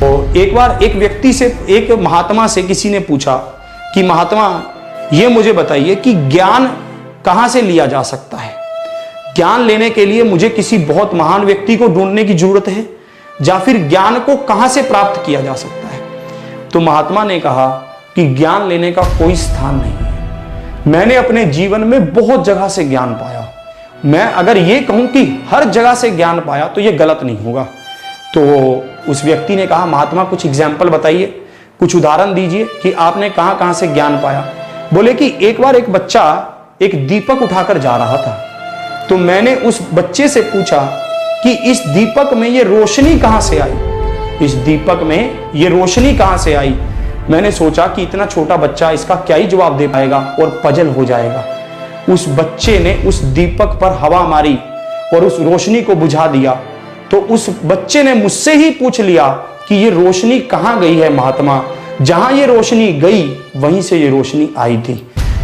तो एक बार एक व्यक्ति से, एक महात्मा से किसी ने पूछा कि महात्मा ये मुझे बताइए कि ज्ञान कहां से लिया जा सकता है? ज्ञान लेने के लिए मुझे किसी बहुत महान व्यक्ति को ढूंढने की जरूरत है या फिर ज्ञान को कहां से प्राप्त किया जा सकता है? तो महात्मा ने कहा कि ज्ञान लेने का कोई स्थान नहीं है। मैंने अपने जीवन में बहुत जगह से ज्ञान पाया। मैं अगर ये कहूं कि हर जगह से ज्ञान पाया तो यह गलत नहीं होगा। तो उस व्यक्ति ने कहा महात्मा कुछ एग्जाम्पल बताइए, कुछ उदाहरण दीजिए कि आपने कहां कहां से ज्ञान पाया। बोले कि एक बार एक बच्चा एक दीपक उठाकर जा रहा था, तो मैंने उस बच्चे से पूछा कि इस दीपक में ये रोशनी कहां से आई, इस दीपक में ये रोशनी कहां से आई। मैंने सोचा कि इतना छोटा बच्चा इसका क्या ही जवाब दे पाएगा और पजल हो जाएगा। उस बच्चे ने उस दीपक पर हवा मारी और उस रोशनी को बुझा दिया। तो उस बच्चे ने मुझसे ही पूछ लिया कि ये रोशनी कहां गई है महात्मा, जहां ये रोशनी गई वहीं से ये रोशनी आई थी।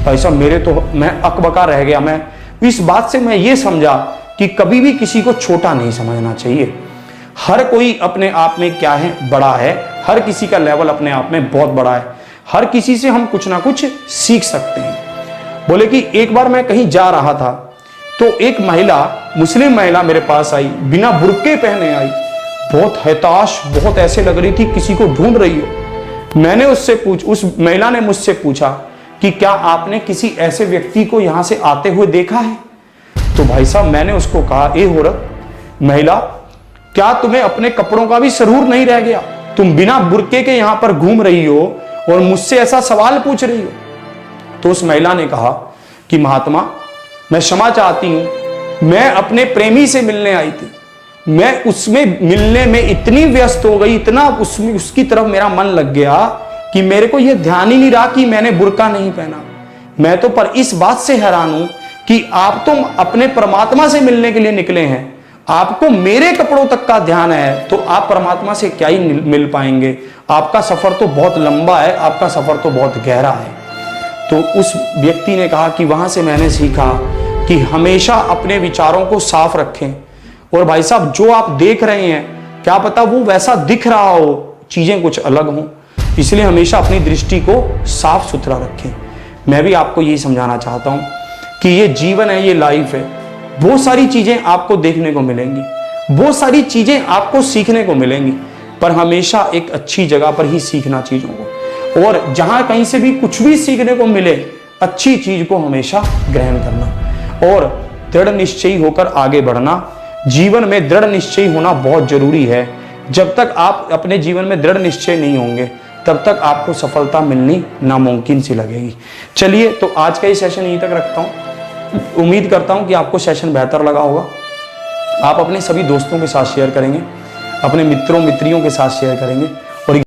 ऐसा मेरे तो मैं अकबका रह गया। मैं इस बात से मैं ये समझा कि कभी भी किसी को छोटा नहीं समझना चाहिए। हर कोई अपने आप में क्या है, बड़ा है। हर किसी का लेवल अपने आप में बहुत बड़ा है। हर किसी से हम कुछ ना कुछ सीख सकते हैं। बोले कि एक बार मैं कहीं जा रहा था तो एक महिला, मुस्लिम महिला मेरे पास आई, बिना बुर्के पहने आई, बहुत हताश, बहुत ऐसे लग रही थी किसी को ढूंढ रही हो। मैंने उस महिला ने मुझसे पूछा कि क्या आपने किसी ऐसे व्यक्ति को यहां से आते हुए देखा है? तो भाई साहब मैंने उसको कहा, ए औरत, महिला, क्या तुम्हें अपने कपड़ों का भी सरूर नहीं रह गया? तुम बिना बुर्के के यहां पर घूम रही हो और मुझसे ऐसा सवाल पूछ रही हो। तो उस महिला ने कहा कि महात्मा मैं क्षमा चाहती हूं, मैं अपने प्रेमी से मिलने आई थी। मैं उसमें मिलने में इतनी व्यस्त हो गई, इतना उसकी तरफ मेरा मन लग गया कि मेरे को यह ध्यान ही नहीं रहा कि मैंने बुर्का नहीं पहना। मैं तो पर इस बात से हैरान हूं कि आप तो अपने परमात्मा से मिलने के लिए निकले हैं, आपको मेरे कपड़ों तक का ध्यान है, तो आप परमात्मा से क्या ही मिल पाएंगे? आपका सफर तो बहुत लंबा है, आपका सफर तो बहुत गहरा है। तो उस व्यक्ति ने कहा कि वहां से मैंने सीखा कि हमेशा अपने विचारों को साफ रखें। और भाई साहब जो आप देख रहे हैं, क्या पता वो वैसा दिख रहा हो, चीजें कुछ अलग हों। इसलिए हमेशा अपनी दृष्टि को साफ सुथरा रखें। मैं भी आपको यही समझाना चाहता हूं कि ये जीवन है, ये लाइफ है। बहुत सारी चीजें आपको देखने को मिलेंगी, बहुत सारी चीजें आपको सीखने को मिलेंगी, पर हमेशा एक अच्छी जगह पर ही सीखना चीजों को। और जहां कहीं से भी कुछ भी सीखने को मिले, अच्छी चीज को हमेशा ग्रहण करना और दृढ़ निश्चयी होकर आगे बढ़ना। जीवन में दृढ़ निश्चयी होना बहुत जरूरी है। जब तक आप अपने जीवन में दृढ़ निश्चय नहीं होंगे, तब तक आपको सफलता मिलनी नामुमकिन सी लगेगी। चलिए, तो आज का ये सेशन यहीं तक रखता हूं। उम्मीद करता हूं कि आपको सेशन बेहतर लगा होगा। आप अपने सभी दोस्तों के साथ शेयर करेंगे, अपने मित्रों मित्रियों के साथ शेयर करेंगे।